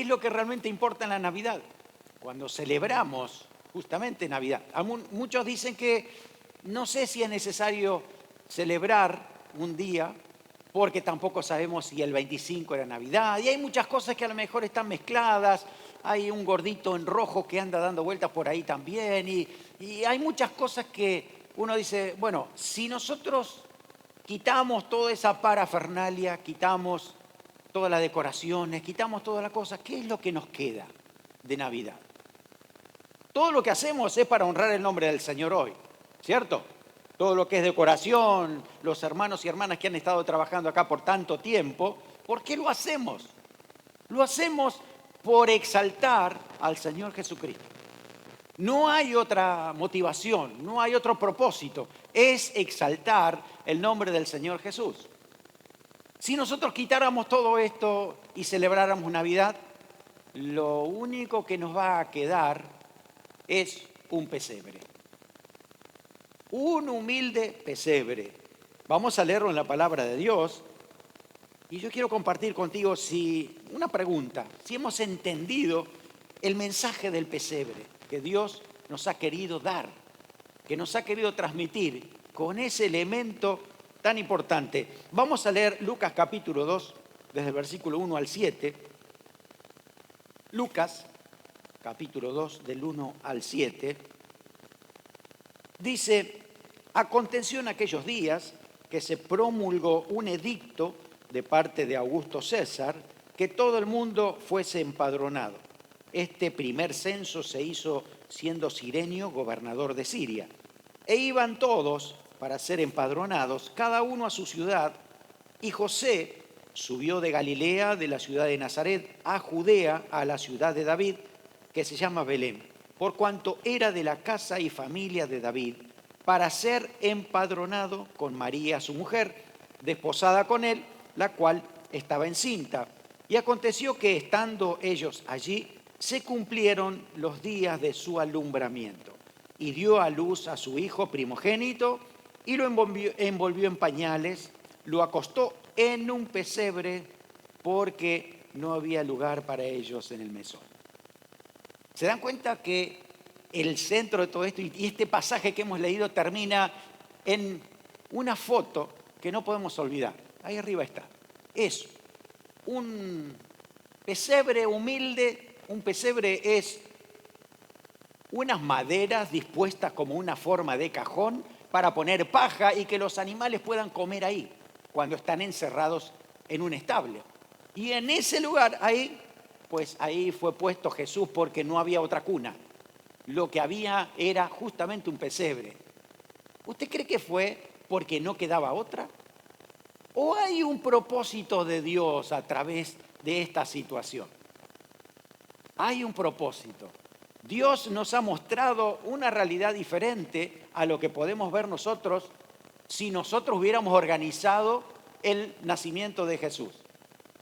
¿qué es lo que realmente importa en la Navidad? Cuando celebramos justamente Navidad. Muchos dicen que no sé si es necesario celebrar un día, porque tampoco sabemos si el 25 era Navidad, y hay muchas cosas que a lo mejor están mezcladas. Hay un gordito en rojo que anda dando vueltas por ahí también, y hay muchas cosas que uno dice, bueno, si nosotros quitamos toda esa parafernalia, quitamos todas las decoraciones, quitamos todas las cosas, ¿qué es lo que nos queda de Navidad? Todo lo que hacemos es para honrar el nombre del Señor hoy, ¿cierto? Todo lo que es decoración, los hermanos y hermanas que han estado trabajando acá por tanto tiempo, ¿por qué lo hacemos? Lo hacemos por exaltar al Señor Jesucristo. No hay otra motivación, no hay otro propósito, es exaltar el nombre del Señor Jesús. Si nosotros quitáramos todo esto y celebráramos Navidad, lo único que nos va a quedar es un pesebre. Un humilde pesebre. Vamos a leerlo en la palabra de Dios. Y yo quiero compartir contigo una pregunta, si hemos entendido el mensaje del pesebre que Dios nos ha querido dar, que nos ha querido transmitir con ese elemento tan importante. Vamos a leer Lucas capítulo 2, desde el versículo 1 al 7. Lucas capítulo 2, del 1 al 7. Dice, aconteció en aquellos días que se promulgó un edicto de parte de Augusto César, que todo el mundo fuese empadronado. Este primer censo se hizo siendo Cirenio gobernador de Siria. E iban todos para ser empadronados, cada uno a su ciudad, y José subió de Galilea, de la ciudad de Nazaret, a Judea, a la ciudad de David, que se llama Belén, por cuanto era de la casa y familia de David, para ser empadronado con María, su mujer, desposada con él, la cual estaba encinta. Y aconteció que, estando ellos allí, se cumplieron los días de su alumbramiento. Y dio a luz a su hijo primogénito, y lo envolvió en pañales, lo acostó en un pesebre, porque no había lugar para ellos en el mesón. ¿Se dan cuenta que el centro de todo esto y este pasaje que hemos leído termina en una foto que no podemos olvidar? Ahí arriba está. Es un pesebre humilde. Un pesebre es unas maderas dispuestas como una forma de cajón para poner paja y que los animales puedan comer ahí cuando están encerrados en un establo. Y en ese lugar, ahí fue puesto Jesús, porque no había otra cuna. Lo que había era justamente un pesebre. ¿Usted cree que fue porque no quedaba otra? ¿O hay un propósito de Dios a través de esta situación? Hay un propósito. Dios nos ha mostrado una realidad diferente a lo que podemos ver nosotros si nosotros hubiéramos organizado el nacimiento de Jesús.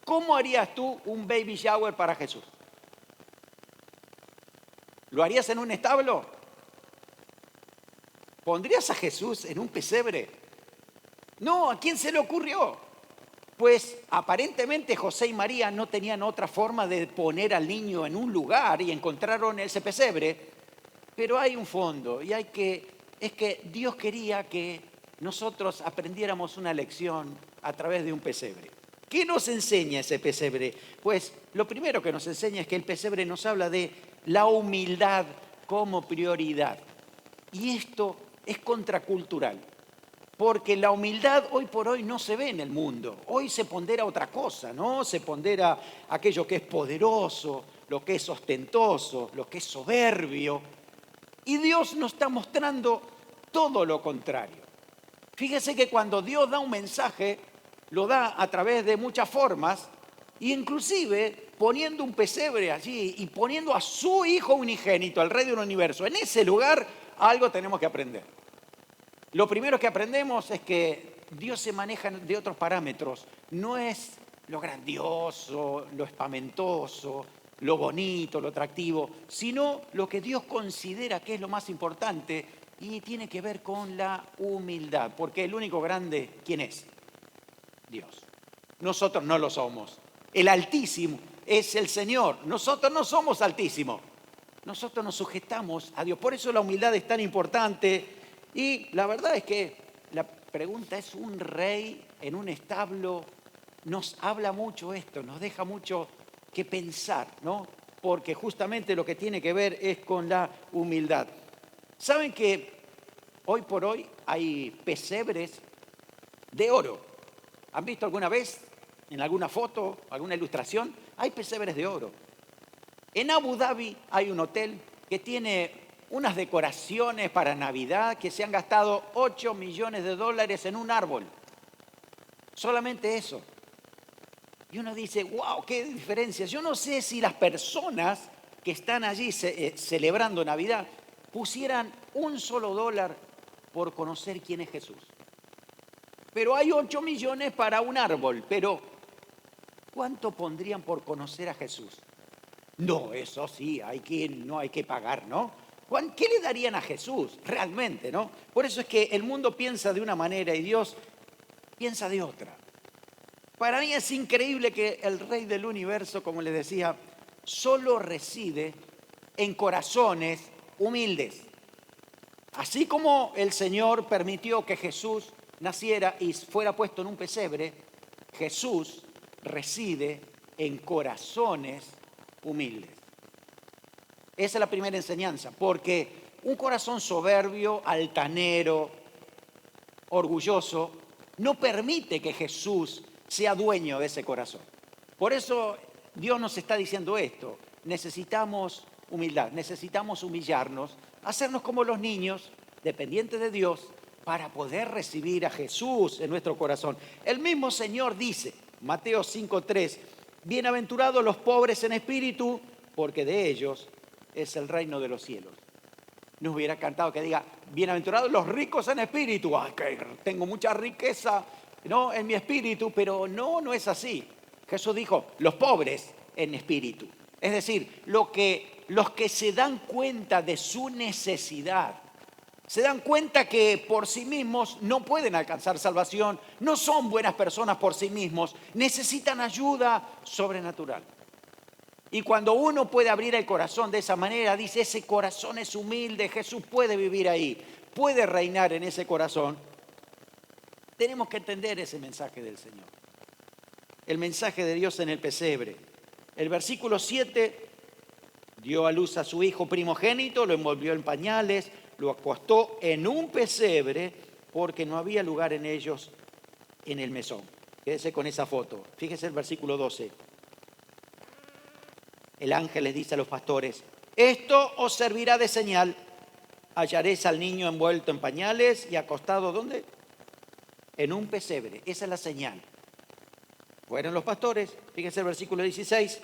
¿Cómo harías tú un baby shower para Jesús? ¿Lo harías en un establo? ¿Pondrías a Jesús en un pesebre? No, ¿a quién se le ocurrió? Pues aparentemente José y María no tenían otra forma de poner al niño en un lugar y encontraron ese pesebre, pero hay un fondo y es que Dios quería que nosotros aprendiéramos una lección a través de un pesebre. ¿Qué nos enseña ese pesebre? Pues lo primero que nos enseña es que el pesebre nos habla de la humildad como prioridad. Y esto es contracultural, porque la humildad hoy por hoy no se ve en el mundo. Hoy se pondera otra cosa, ¿no? Se pondera aquello que es poderoso, lo que es ostentoso, lo que es soberbio. Y Dios nos está mostrando todo lo contrario. Fíjese que cuando Dios da un mensaje, lo da a través de muchas formas, e inclusive poniendo un pesebre allí y poniendo a su Hijo unigénito, al Rey del Universo, en ese lugar, algo tenemos que aprender. Lo primero que aprendemos es que Dios se maneja de otros parámetros. No es lo grandioso, lo espamentoso, lo bonito, lo atractivo, sino lo que Dios considera que es lo más importante y tiene que ver con la humildad. Porque el único grande, ¿quién es? Dios. Nosotros no lo somos. El Altísimo es el Señor. Nosotros no somos altísimos. Nosotros nos sujetamos a Dios. Por eso la humildad es tan importante. Y la verdad es que la pregunta es, ¿un rey en un establo? Nos habla mucho esto, nos deja mucho que pensar, ¿no? Porque justamente lo que tiene que ver es con la humildad. ¿Saben que hoy por hoy hay pesebres de oro? ¿Han visto alguna vez en alguna foto, alguna ilustración? Hay pesebres de oro. En Abu Dhabi hay un hotel que tiene unas decoraciones para Navidad que se han gastado $8 millones en un árbol. Solamente eso. Y uno dice, wow, qué diferencia. Yo no sé si las personas que están allí celebrando Navidad pusieran $1 por conocer quién es Jesús. Pero hay 8 millones para un árbol. Pero, ¿cuánto pondrían por conocer a Jesús? No, eso sí, no hay que pagar, ¿no? ¿Qué le darían a Jesús realmente, no? Por eso es que el mundo piensa de una manera y Dios piensa de otra. Para mí es increíble que el Rey del Universo, como les decía, solo reside en corazones humildes. Así como el Señor permitió que Jesús naciera y fuera puesto en un pesebre, Jesús reside en corazones humildes. Esa es la primera enseñanza, porque un corazón soberbio, altanero, orgulloso, no permite que Jesús sea dueño de ese corazón. Por eso Dios nos está diciendo esto. Necesitamos humildad, necesitamos humillarnos, hacernos como los niños, dependientes de Dios, para poder recibir a Jesús en nuestro corazón. El mismo Señor dice, Mateo 5:3, bienaventurados los pobres en espíritu, porque de ellos es el reino de los cielos. Nos hubiera cantado que diga, bienaventurados los ricos en espíritu. Ay, que tengo mucha riqueza, ¿no?, en mi espíritu, pero no es así. Jesús dijo, los pobres en espíritu. Es decir, los que se dan cuenta de su necesidad, se dan cuenta que por sí mismos no pueden alcanzar salvación, no son buenas personas por sí mismos, necesitan ayuda sobrenatural. Y cuando uno puede abrir el corazón de esa manera, dice, ese corazón es humilde, Jesús puede vivir ahí, puede reinar en ese corazón. Tenemos que entender ese mensaje del Señor. El mensaje de Dios en el pesebre. El versículo 7, dio a luz a su hijo primogénito, lo envolvió en pañales, lo acostó en un pesebre porque no había lugar en ellos en el mesón. Quédese con esa foto. Fíjese el versículo 12. El ángel les dice a los pastores, esto os servirá de señal, hallaréis al niño envuelto en pañales y acostado, ¿dónde? En un pesebre. Esa es la señal. Fueron los pastores, fíjense el versículo 16.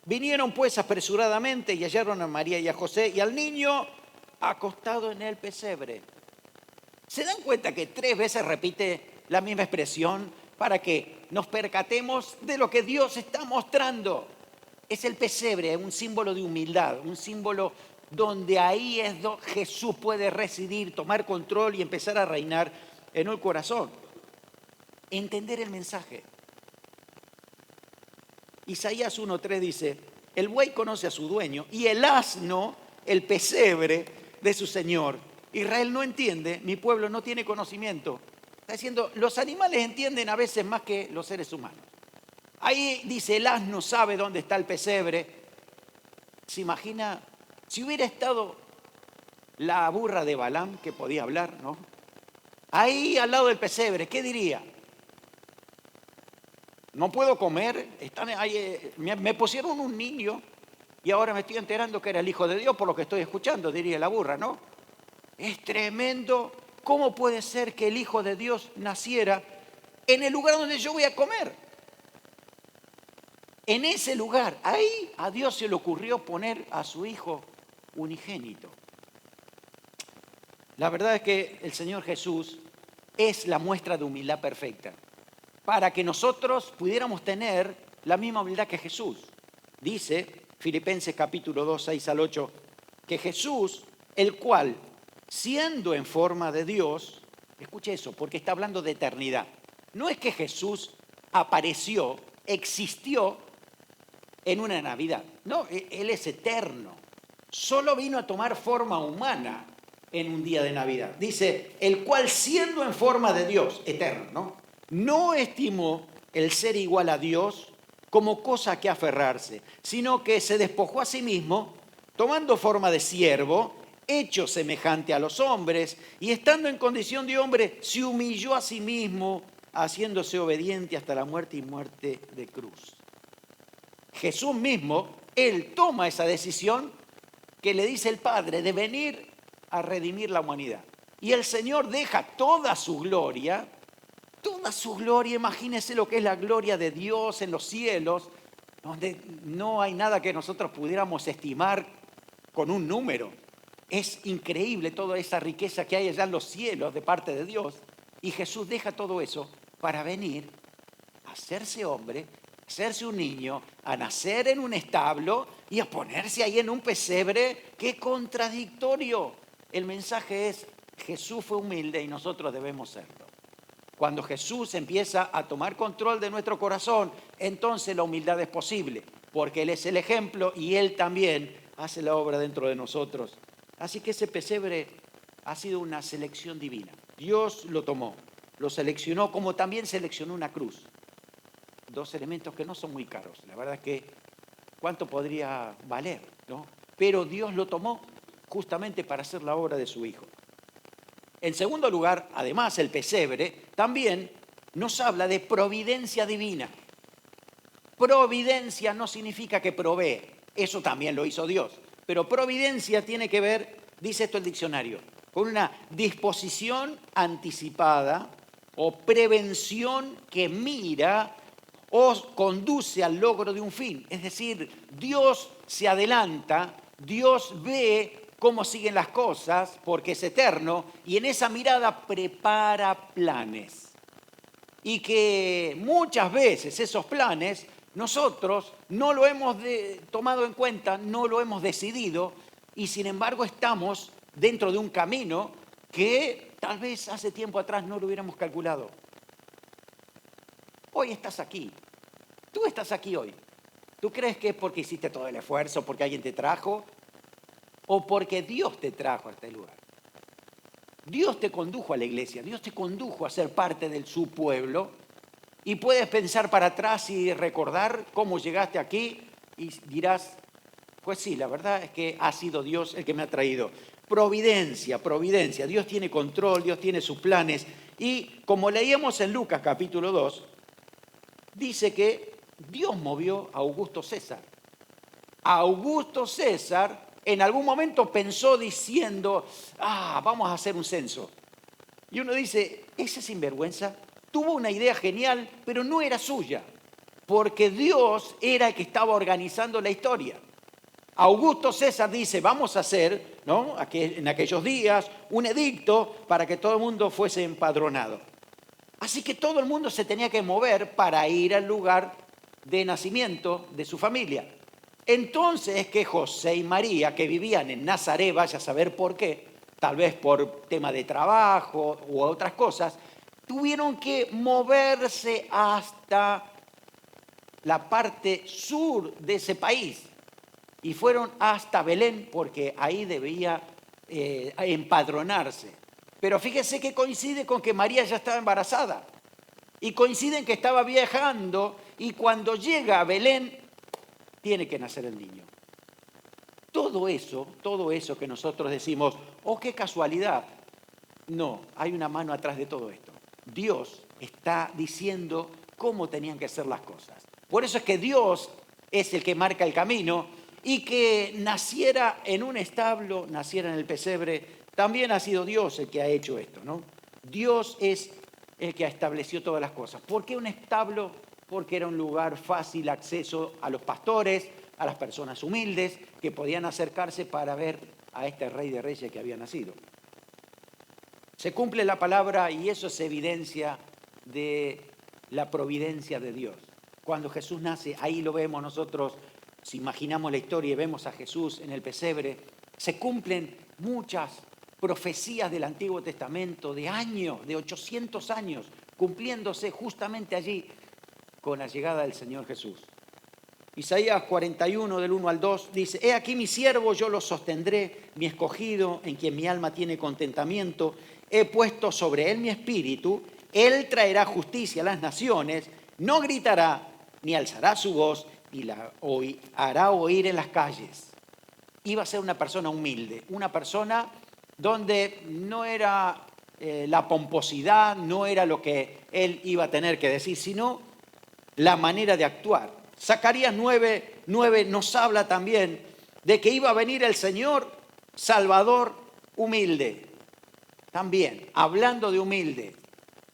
Vinieron pues apresuradamente y hallaron a María y a José y al niño acostado en el pesebre. ¿Se dan cuenta que 3 veces repite la misma expresión para que nos percatemos de lo que Dios está mostrando? Es el pesebre, un símbolo de humildad, un símbolo donde ahí es donde Jesús puede residir, tomar control y empezar a reinar en el corazón. Entender el mensaje. Isaías 1:3 dice, el buey conoce a su dueño y el asno el pesebre de su señor. Israel no entiende, mi pueblo no tiene conocimiento. Está diciendo, los animales entienden a veces más que los seres humanos. Ahí dice, el asno sabe dónde está el pesebre. ¿Se imagina? Si hubiera estado la burra de Balaam, que podía hablar, ¿no? Ahí al lado del pesebre, ¿qué diría? No puedo comer, me pusieron un niño y ahora me estoy enterando que era el Hijo de Dios por lo que estoy escuchando, diría la burra, ¿no? Es tremendo. ¿Cómo puede ser que el Hijo de Dios naciera en el lugar donde yo voy a comer? En ese lugar, ahí a Dios se le ocurrió poner a su Hijo unigénito. La verdad es que el Señor Jesús es la muestra de humildad perfecta, para que nosotros pudiéramos tener la misma humildad que Jesús. Dice Filipenses capítulo 2, 6 al 8, que Jesús, el cual, siendo en forma de Dios, escuche eso, porque está hablando de eternidad. No es que Jesús apareció, existió en una Navidad. No, Él es eterno. Solo vino a tomar forma humana en un día de Navidad. Dice, el cual siendo en forma de Dios, eterno, no estimó el ser igual a Dios como cosa que aferrarse, sino que se despojó a sí mismo, tomando forma de siervo, hecho semejante a los hombres, y estando en condición de hombre, se humilló a sí mismo, haciéndose obediente hasta la muerte y muerte de cruz. Jesús mismo, Él toma esa decisión que le dice el Padre de venir a redimir la humanidad. Y el Señor deja toda su gloria, imagínense lo que es la gloria de Dios en los cielos, donde no hay nada que nosotros pudiéramos estimar con un número. Es increíble toda esa riqueza que hay allá en los cielos de parte de Dios. Y Jesús deja todo eso para venir a hacerse hombre, a hacerse un niño, a nacer en un establo y a ponerse ahí en un pesebre. ¡Qué contradictorio! El mensaje es, Jesús fue humilde y nosotros debemos serlo. Cuando Jesús empieza a tomar control de nuestro corazón, entonces la humildad es posible, porque Él es el ejemplo y Él también hace la obra dentro de nosotros. Así que ese pesebre ha sido una selección divina. Dios lo tomó, lo seleccionó como también seleccionó una cruz. Dos elementos que no son muy caros. La verdad es que, ¿cuánto podría valer, no? Pero Dios lo tomó justamente para hacer la obra de su Hijo. En segundo lugar, además, el pesebre también nos habla de providencia divina. Providencia no significa que provee, eso también lo hizo Dios. Pero providencia tiene que ver, dice esto el diccionario, con una disposición anticipada o prevención que mira o conduce al logro de un fin. Es decir, Dios se adelanta, Dios ve cómo siguen las cosas, porque es eterno, y en esa mirada prepara planes. Y que muchas veces esos planes nosotros no lo hemos tomado en cuenta, no lo hemos decidido, y sin embargo estamos dentro de un camino que tal vez hace tiempo atrás no lo hubiéramos calculado. Hoy estás aquí, tú estás aquí hoy. ¿Tú crees que es porque hiciste todo el esfuerzo, porque alguien te trajo? ¿O porque Dios te trajo a este lugar? Dios te condujo a la iglesia, Dios te condujo a ser parte de su pueblo, y puedes pensar para atrás y recordar cómo llegaste aquí y dirás, pues sí, la verdad es que ha sido Dios el que me ha traído. Providencia, providencia, Dios tiene control, Dios tiene sus planes, y como leíamos en Lucas capítulo 2, dice que Dios movió a Augusto César. Augusto César en algún momento pensó diciendo, vamos a hacer un censo. Y uno dice, ese sinvergüenza tuvo una idea genial, pero no era suya, porque Dios era el que estaba organizando la historia. Augusto César dice, vamos a hacer, ¿no?, en aquellos días un edicto para que todo el mundo fuese empadronado. Así que todo el mundo se tenía que mover para ir al lugar de nacimiento de su familia. Entonces es que José y María, que vivían en Nazaret, vaya a saber por qué, tal vez por tema de trabajo u otras cosas, tuvieron que moverse hasta la parte sur de ese país y fueron hasta Belén porque ahí debía empadronarse. Pero fíjese que coincide con que María ya estaba embarazada y coincide en que estaba viajando y cuando llega a Belén tiene que nacer el niño. Todo eso que nosotros decimos, qué casualidad. No, hay una mano atrás de todo esto. Dios está diciendo cómo tenían que ser las cosas. Por eso es que Dios es el que marca el camino y que naciera en un establo, naciera en el pesebre, también ha sido Dios el que ha hecho esto, ¿no? Dios es el que estableció todas las cosas. ¿Por qué un establo? Porque era un lugar fácil acceso a los pastores, a las personas humildes que podían acercarse para ver a este Rey de Reyes que había nacido. Se cumple la palabra y eso es evidencia de la providencia de Dios. Cuando Jesús nace, ahí lo vemos nosotros, si imaginamos la historia y vemos a Jesús en el pesebre, se cumplen muchas profecías del Antiguo Testamento de años, de 800 años, cumpliéndose justamente allí con la llegada del Señor Jesús. Isaías 41, del 1 al 2, dice: He aquí mi siervo, yo lo sostendré, mi escogido, en quien mi alma tiene contentamiento. He puesto sobre él mi espíritu, él traerá justicia a las naciones, no gritará, ni alzará su voz, ni la hará oír en las calles. Iba a ser una persona humilde, una persona donde no era la pomposidad, no era lo que él iba a tener que decir, sino la manera de actuar. Zacarías 9:9 nos habla también de que iba a venir el Señor Salvador humilde. También, hablando de humilde.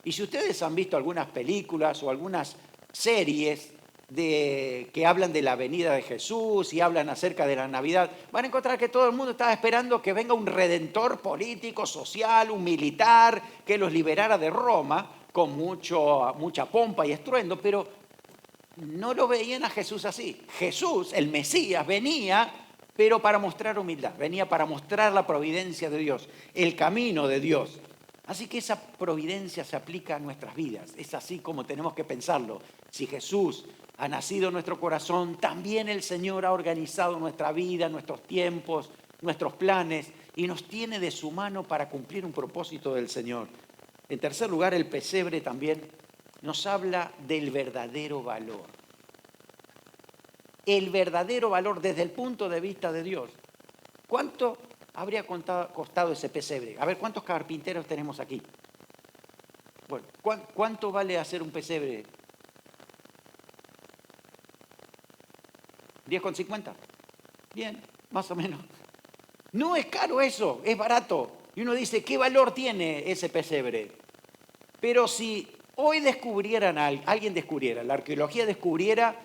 Y si ustedes han visto algunas películas o algunas series que hablan de la venida de Jesús y hablan acerca de la Navidad, van a encontrar que todo el mundo estaba esperando que venga un redentor político, social, un militar, que los liberara de Roma con mucha pompa y estruendo, pero no lo veían a Jesús así. Jesús, el Mesías, venía, pero para mostrar humildad, venía para mostrar la providencia de Dios, el camino de Dios. Así que esa providencia se aplica a nuestras vidas. Es así como tenemos que pensarlo. Si Jesús ha nacido en nuestro corazón, también el Señor ha organizado nuestra vida, nuestros tiempos, nuestros planes, y nos tiene de su mano para cumplir un propósito del Señor. En tercer lugar, el pesebre también nos habla del verdadero valor. El verdadero valor desde el punto de vista de Dios. ¿Cuánto habría costado ese pesebre? A ver, ¿cuántos carpinteros tenemos aquí? Bueno, ¿cuánto vale hacer un pesebre? ¿10,50? Bien, más o menos. No es caro eso, es barato. Y uno dice, ¿qué valor tiene ese pesebre? Pero si hoy alguien descubriera, la arqueología descubriera,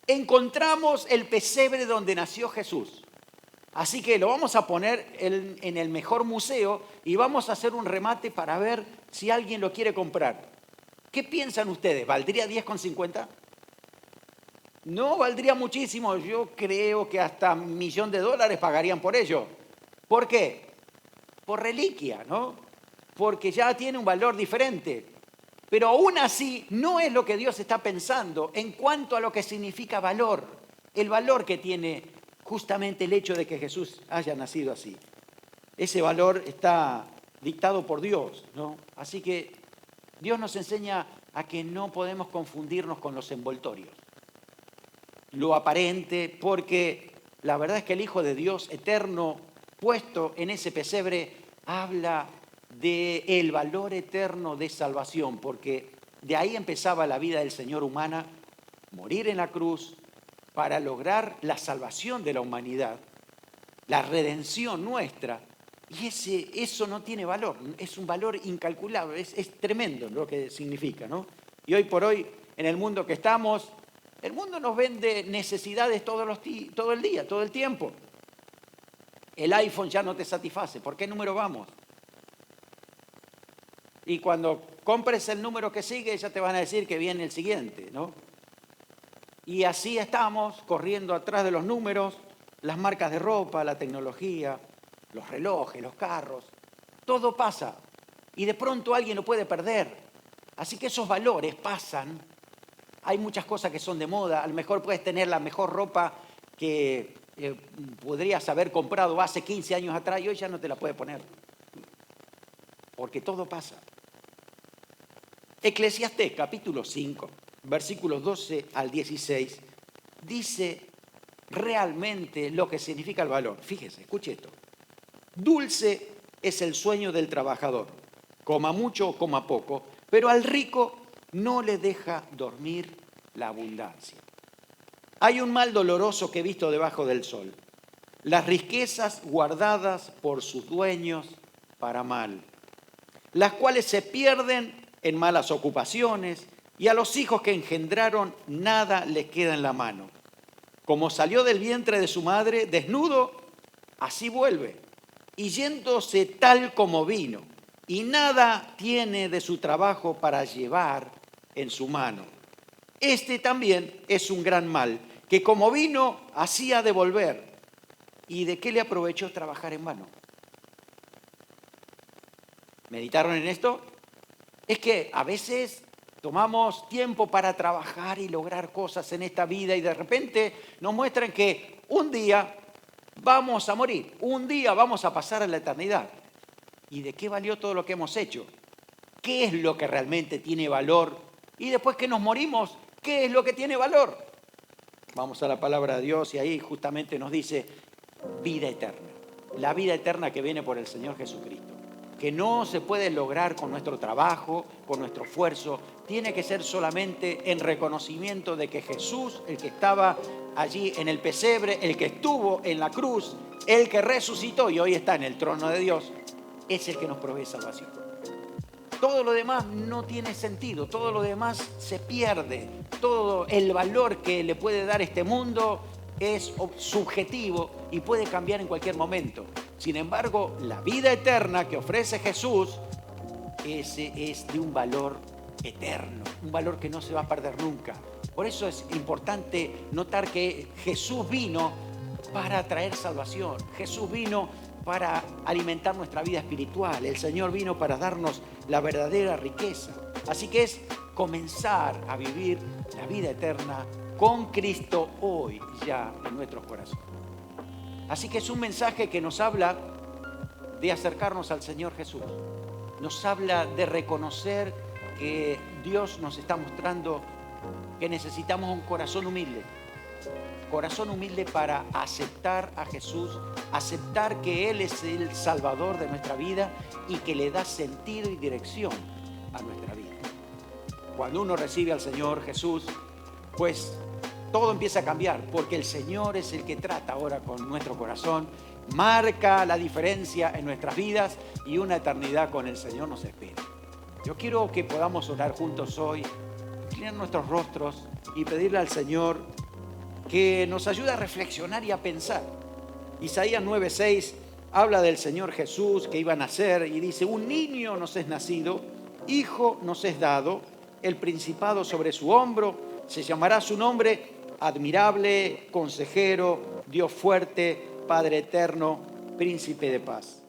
encontramos el pesebre donde nació Jesús. Así que lo vamos a poner en el mejor museo y vamos a hacer un remate para ver si alguien lo quiere comprar. ¿Qué piensan ustedes? ¿Valdría 10,50? No, valdría muchísimo. Yo creo que hasta $1.000.000 pagarían por ello. ¿Por qué? Por reliquia, ¿no? Porque ya tiene un valor diferente. Pero aún así no es lo que Dios está pensando en cuanto a lo que significa valor. El valor que tiene justamente el hecho de que Jesús haya nacido así. Ese valor está dictado por Dios, ¿no? Así que Dios nos enseña a que no podemos confundirnos con los envoltorios. Lo aparente, porque la verdad es que el Hijo de Dios eterno puesto en ese pesebre habla del valor eterno de salvación, porque de ahí empezaba la vida del Señor humana, morir en la cruz para lograr la salvación de la humanidad, la redención nuestra, y eso no tiene valor, es un valor incalculable, es tremendo lo que significa, ¿no? Y hoy por hoy, en el mundo que estamos, el mundo nos vende necesidades todo el día, todo el tiempo. El iPhone ya no te satisface, ¿por qué número vamos? Y cuando compres el número que sigue, ya te van a decir que viene el siguiente, ¿no? Y así estamos corriendo atrás de los números, las marcas de ropa, la tecnología, los relojes, los carros. Todo pasa y de pronto alguien lo puede perder. Así que esos valores pasan. Hay muchas cosas que son de moda. A lo mejor puedes tener la mejor ropa que podrías haber comprado hace 15 años atrás y hoy ya no te la puedes poner. Porque todo pasa. Eclesiastés capítulo 5, versículos 12 al 16, dice realmente lo que significa el valor. Fíjese, escuche esto. Dulce es el sueño del trabajador, coma mucho o coma poco, pero al rico no le deja dormir la abundancia. Hay un mal doloroso que he visto debajo del sol, las riquezas guardadas por sus dueños para mal, las cuales se pierden en malas ocupaciones, y a los hijos que engendraron nada les queda en la mano. Como salió del vientre de su madre desnudo, así vuelve, y yéndose tal como vino, y nada tiene de su trabajo para llevar en su mano. Este también es un gran mal, que como vino, así ha de volver. ¿Y de qué le aprovechó trabajar en vano? ¿Meditaron en esto? Es que a veces Tomamos tiempo para trabajar y lograr cosas en esta vida y de repente nos muestran que un día vamos a morir, un día vamos a pasar a la eternidad. ¿Y de qué valió todo lo que hemos hecho? ¿Qué es lo que realmente tiene valor? Y después que nos morimos, ¿qué es lo que tiene valor? Vamos a la palabra de Dios y ahí justamente nos dice vida eterna. La vida eterna que viene por el Señor Jesucristo. Que no se puede lograr con nuestro trabajo, con nuestro esfuerzo. Tiene que ser solamente en reconocimiento de que Jesús, el que estaba allí en el pesebre, el que estuvo en la cruz, el que resucitó y hoy está en el trono de Dios, es el que nos provee salvación. Todo lo demás no tiene sentido, todo lo demás se pierde. Todo el valor que le puede dar este mundo es subjetivo y puede cambiar en cualquier momento. Sin embargo, la vida eterna que ofrece Jesús es de un valor eterno, un valor que no se va a perder nunca. Por eso es importante notar que Jesús vino para traer salvación. Jesús vino para alimentar nuestra vida espiritual. El Señor vino para darnos la verdadera riqueza. Así que es comenzar a vivir la vida eterna con Cristo hoy ya en nuestros corazones. Así que es un mensaje que nos habla de acercarnos al Señor Jesús. Nos habla de reconocer que Dios nos está mostrando que necesitamos un corazón humilde. Corazón humilde para aceptar a Jesús, aceptar que Él es el Salvador de nuestra vida y que le da sentido y dirección a nuestra vida. Cuando uno recibe al Señor Jesús, pues todo empieza a cambiar, porque el Señor es el que trata ahora con nuestro corazón, marca la diferencia en nuestras vidas y una eternidad con el Señor nos espera. Yo quiero que podamos orar juntos hoy, inclinar nuestros rostros y pedirle al Señor que nos ayude a reflexionar y a pensar. Isaías 9:6 habla del Señor Jesús que iba a nacer y dice: un niño nos es nacido, hijo nos es dado, el principado sobre su hombro, se llamará su nombre Admirable, Consejero, Dios fuerte, Padre eterno, Príncipe de paz.